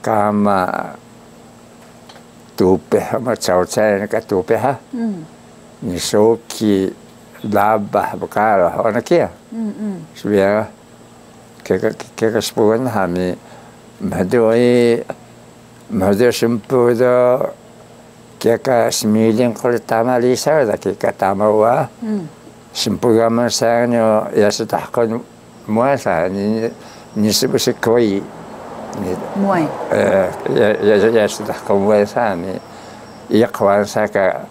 kama tupe ma chau chai ka tupe ha ni so ki laba bakara ona kia svia ke spuen ha mi madoi simpu do ke ka smiling ko tamali sa da ke ka tamawa simpu gama sa no ya sa ta ko mo sa ni se koi Muay. Ya sudah kamu sana, iya kawan saya ke,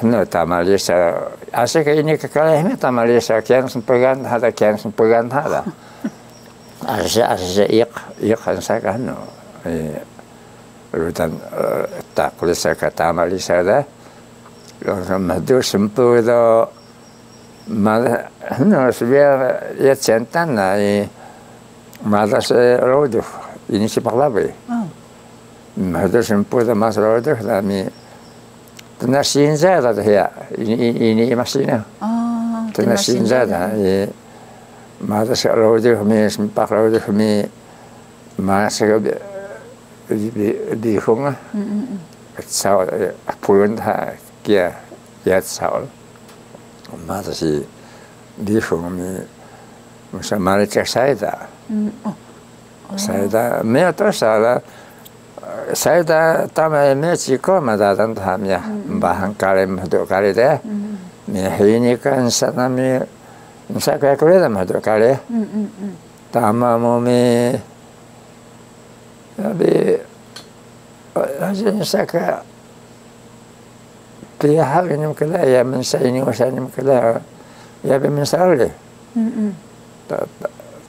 no tamalisa, asik ini kekalahnya tamalisa, kian sempegan ada, asik iya kan saya kan no, rutan tak boleh saya ke tamalisa dah, madu sempu itu, malah no sebenarnya ya centan lah, malah saya rodoh. Ini si paklawe. Ada sempu dah masalah itu, kami tenar sinza dah ya. Ini masihnya. Tenar sinza dah. Masa sekarang itu kami sempat kalau itu kami masa di hunga. Saul pun dah kia Saul. Masa si di hunga kami masa malah cek saya dah. Saya dah, saya dah tamat Meksiko madadan tamnya, bahan kali maduk kali deh, ini kan sana saya kayak kuliah maduk kali, tamat mau tapi aja saya kayak pihak ini mungkin ya mensa ini usaha ini mungkin ya mensa oleh,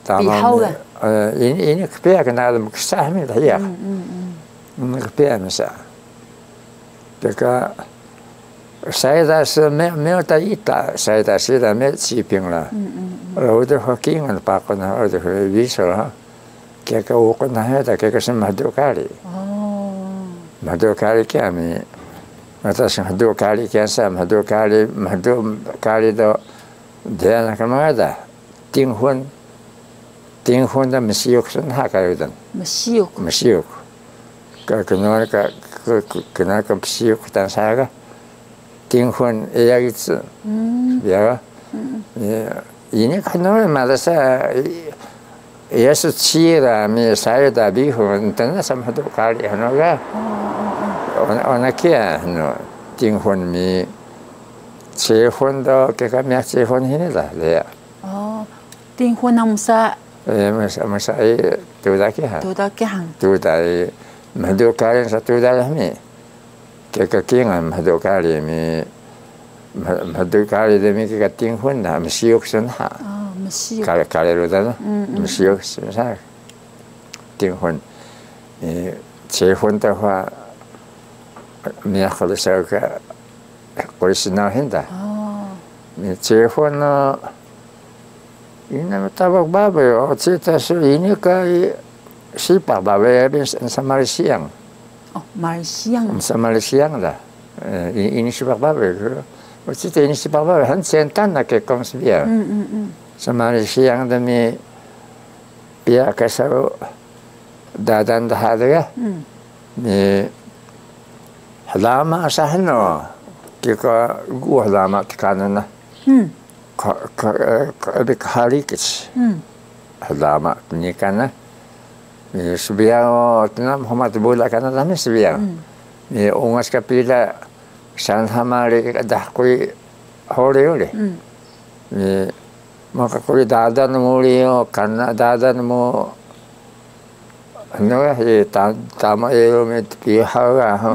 tamat ini kepia kena ada mukisah ni dah ya, kepia masa. Jika saya dah semua tak ita, saya dah sudah Meksiping lah. Lalu tu hakingan pakon, lalu tu bisa lah. Kaya ukon lah ada, kaya semua dua kali. Dua kali kami, atas dua kali kiasa, dua kali tu dia nak mana Tinghun dah mesiuk sana kaya mesiuk. Kenal mesiuk dan saya tinghun ia itu, ya. Ini kenal malah saya ia suci saya dah bihun, tanah sama tu kali, hanoga. Orang kia, tinghun cehun dah kekami cehun ini dah dia. Tinghun namsa. Masa tu dah kah? Tu dah maduk kali satu dah ni. Kekingan maduk kali demi ketinghuan dah mesiuk sana. Kali lutan mesiuk sana. Tinghuan. Cehun tu apa? Minyak kalau saya ke korisina hendak. Cehun ini tabak babai, cerita ini kai siapa babai habis sama Malaysiang. Sama Malaysiang dah. Ini siapa babai. Cerita ini siapa babai, han sentan nak kekong sebiar. Sama Malaysiang demi pihak kasar dadan dah ada ya. Ni lama sahno, kita gua lama tekanan lah. Hari kecil, lama ni kan, sebiar tu Muhammad bola kan lama sebiar. Ni ongas kapila san hamari dah koi hore. Ni maka koi dadan mulio kan dadan mo, no tama met pihara.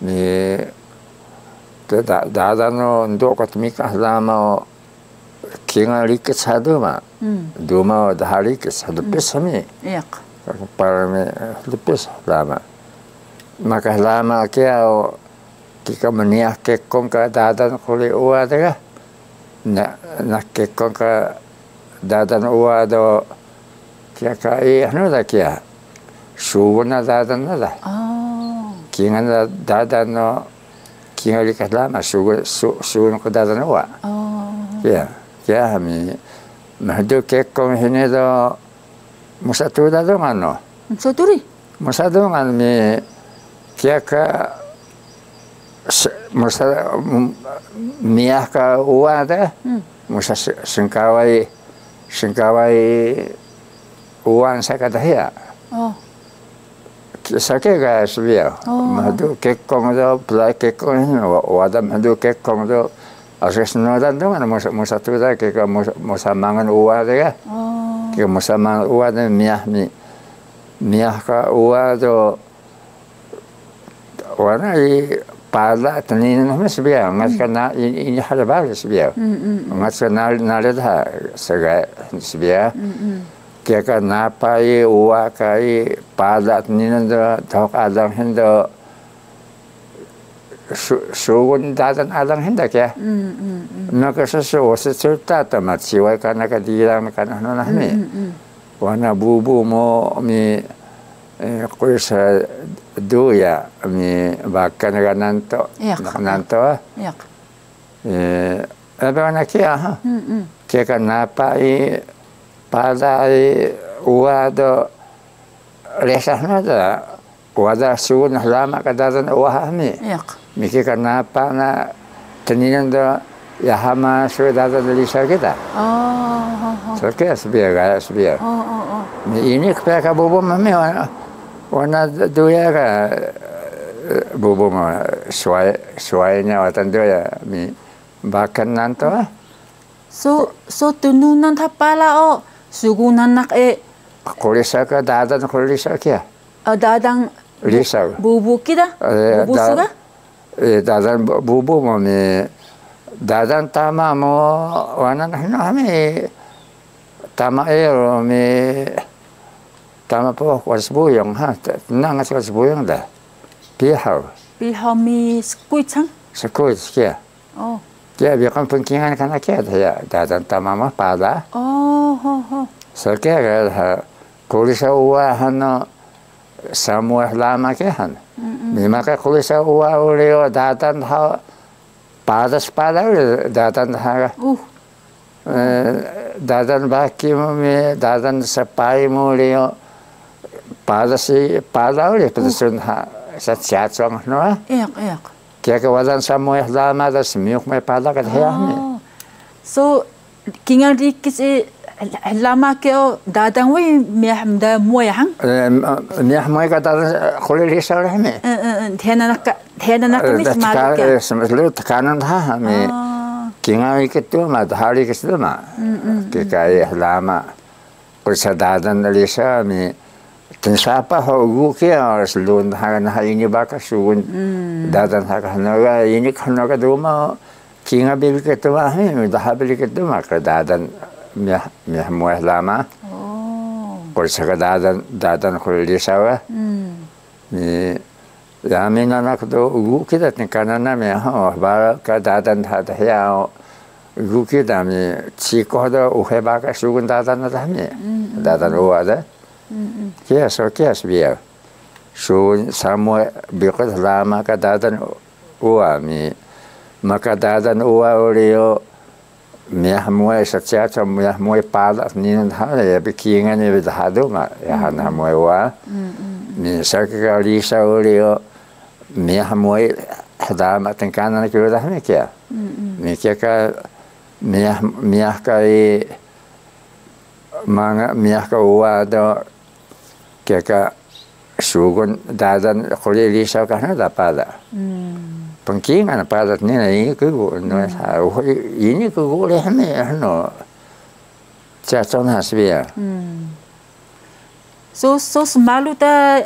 Ni dadan no untuk katmika lama. Kira liket satu mah, dua mah dah liket satu pes kami. Para lepes lama. Maka lama kau kita meniak kekong ke dadan kulit uat dah. Nak kekong ke dadan uat do kia kai anu dah kia. Suuna dadan dah. Kira dadan no kira liket lama suuna ke dadan uat. Ya. Ya kami mahdu kekong ini do musatu dah dong ano. Musaturi. Musadungan mi kiaka musa miah ka uada musa singkawai uan sakadahia. Oh. Sakega subia. Madu kekkongdo plai kekkong wada madu kekkongdo asesnodan dungan musa tuda keka musa mangan uada ya. Oh. Keka musa mangan uada miah ka uado wana pada tenin nama sebiar, ngas kena ini hal baru sebiar, ngas kena naleda segai sebiar, kia kena pai uak kai pada tenin do tok adang hendo sugun dadan adang henda kia, nak sesuatu cerita tamat siwai karena kadiran karena nona ni, wana bubu mo mi kuisa duya mi bahkan nanto Yak. Apa nak kia kia kenapa pada uado resah nada uada suun lama kadaran uahami mikir kenapa na teningan do ya hama sudah dari kita so kia sebiar ini kepada bubu mami wana duya ka bubu ma suainya watan duya mi bahkan nanto so tununan tapala o sugunan nak kulisa ka dadan kulisa kia dadang lisa bubu kita bubu suga dadan bubu mo mi dadan tama mo wana nami tama mi tama po wasbuyong ha nangas wasbuyong da pihau mi skuitsang kia oh kia biarkan pengkingan kana kia ya dadan tama ma pada so kia ha kulisa uwa hano samua lama kia han maka kulisa uwa ulio dadan ha pada dadan ha dadan baki mo mi dadan sapai mo leo pada oleh pesan sa chatong no yak kia kawadan samuah lama da semiuk mai pada kat he so kingal dikis lama ke dadang we mihamda moyang miah mai kata khole risal me thena nak mis mal ke semelu tekanan ha me kingal itu ma hari ke selama ke kai lama persadadan risa me Siapa hogu kia selun haran ini baka suun dadan hakanaga ini kanaga duma kinga bil ketuma he dah bil ketuma ka dadan meh muah lama kol saka dadan kol lisawa ni yamina nak do ugu kita kanana me ha ba ka dadan hada ya ugu kita me chiko do uhe baka suun dadan da me dadan uada kia biar sun samua biqat lama kadadan ua mi maka dadan ua olio miah muai sacha miah muai pada nin ha ya bikingan ni bidhadu ma ya hana muai wa mi sakka lisa olio miah muai hadama tenkana ki dah mi kia mi kia ka miah kai manga miah ka ua do kaya sugun dadan kuli lisa kana da pada pengkingan pada ni ini ku no ini ku le hame no chatong hasbia so semalu ta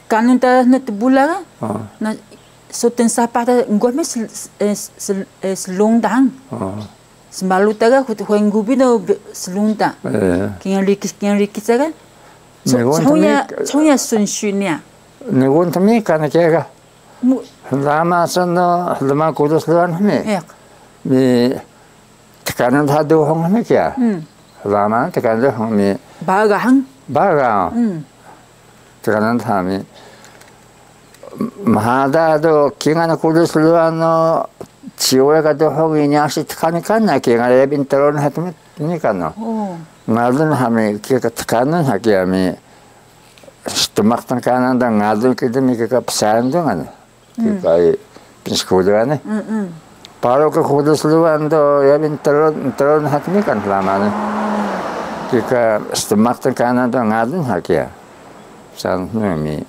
kanun ta na tibula na so ten sapata ngome selong semalu ta ga huengubi no selong ta kian likis ga Soalnya sunsyunya. Negun tami karena kira lama sana lama kudus luan kami. Mi tekanan hadu hong kami kira. Lama tekanan kami. Bagang. Tekanan kami. Mahada do kingan kudus luan no ciwe kado hong ini asyik tekanan karena kingan lebih terun hati ini kan no. Ngalun kami kira tekanan kami Stumaktan kanan da ngadun kita mika pesan tu kan. Kita pinskoda ni. Paro ke khusus luan do ya bin terun hat mi kan lama ni. Kita stumaktan kanan da ngadun hak ya. San mi.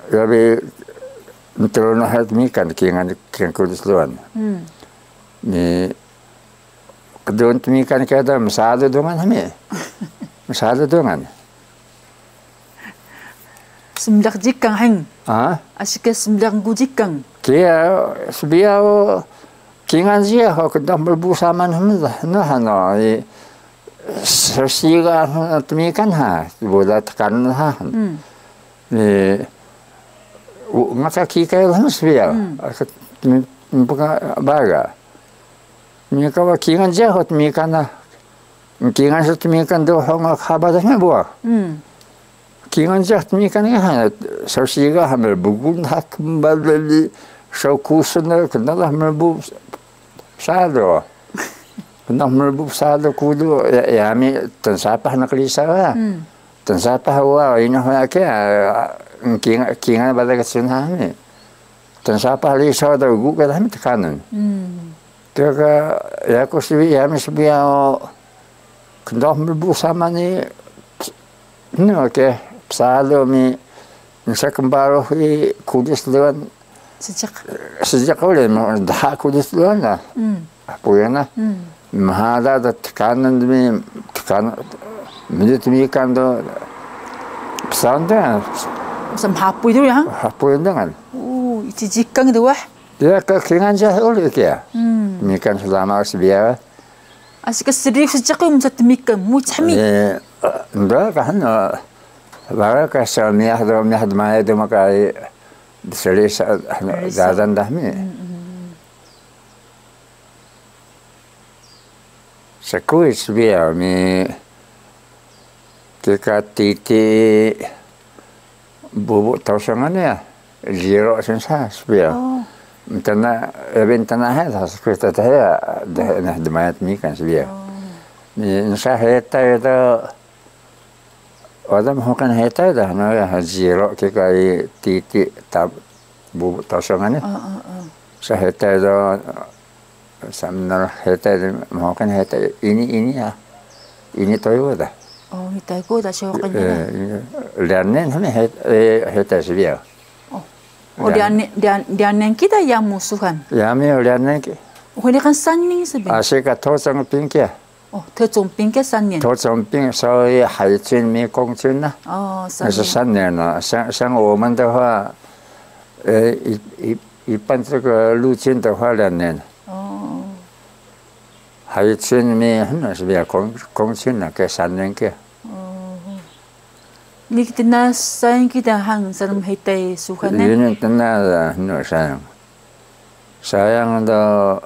Ya bi terun hat mi kan kian khusus luan. Mi kedun mi kan kada masada dongan hami. Masada dongan. Sembilan jikang hang. Asyik sembilan gujikang. Kia sebiau kingan dia hok dah berbusaman hendak nah sersiga temikan ha bola tekan ha ni maka kikai lah sebiau bukan baga ni kalau kingan dia hok temikan ha kingan temikan do hong khabar dah buah kingan dia temikan ha sersiga hamil bugun hak kembali Shaukusana kenal melbu sado, kenal melbu sado kudu ya mi tensapa nak lisah, tensapa hawa ini hawa ke kingan pada kesunah mi, tensapa lisah dah guk dah mi tekanan, terus ya aku sebi ya mi sebi kenal melbu sama ni, ni oke sado mi misal kembali kudus lewan sejak awal dah kudus luan lah, apa yang lah, mahada tekanan demi tekanan, menjadi demikian tu pesan tu, Sam hapui tu ya? hapui dengan. Itu jikang tu wah? Dia kekingan jauh oleh kia, demikian selama sebiar. Asyik sedih sejak tu macam demikian, macam ni. Enggak kan, baru kasar miah mai tu makai. Selis dadan dah mi. Sekuis biar mi kita titi bubuk tausangan ya, zero sensa biar. Tanah, tanah ada sekuis tanah ya, dah demayat mi kan biar. Ni saya heta itu. Orang makan heta dah, nak zero kita titik tab bubuk tausangan ni. Saya heta itu, sambil heta makan heta ini ya, ini tahu dah. Oh, ini tahu dah siapa kan? Lianen ni heta sebiar. Oh, lianen kita yang musuhan. Ya, mi lianen. Oh, ini kan sanning sebenarnya. Asyik tausang pingkia.哦，特种兵嘅3年。特种兵所以海军没空军呐。哦，那是3年了。像我们的话，一般这个陆军的话2年。哦。海军没很是别空军了，给3年给。哦。你kita na sayang kita hang salam hitay sukan na. Ini tenang很sayang. Sayang dah.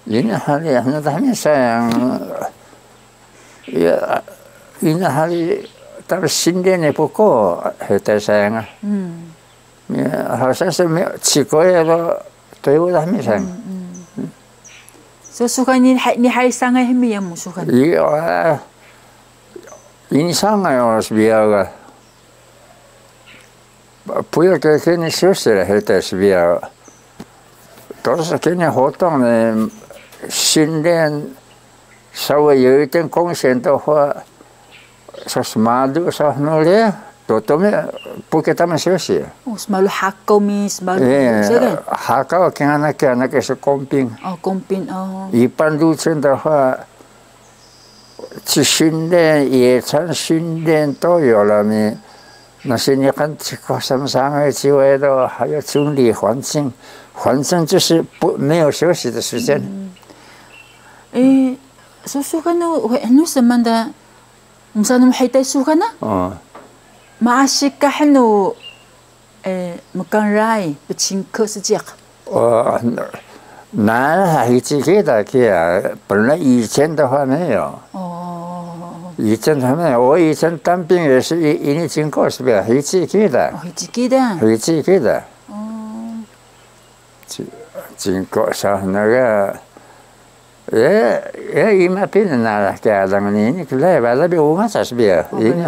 Ini hari yang kami sayang, ya ini hari tapi sinden ni pokok heta sayang. Ya harusnya semua cikgu itu tahu dah mi sayang. So suka ni hari sangat hemi yang musuhan. Iya, ini sangat orang sebiar. Punya kini susah heta sebiar. Terus kini hutang ni. 训练稍微有一点贡献的话，说什么都说努力，都没不给他们休息。哦，什么哈高咪什么？哈高看那个是工兵。哦，工兵哦。一般陆军的话，去训练、野战训练都有了没？那些你看这个什么3个机会的，还有整理环境，环境就是没有休息的时间。susukan no semanda musanum hitay sukan na maasik ka hano makan rai pecingke sejak 那一直给的给啊，本来以前的话没有。以前他们，我以前当兵也是一年经过是吧？一直给的。一直给的。一直给的。经过上那个。ima pinna kaya lang ni ni kaya wala bi umasas biya. Ini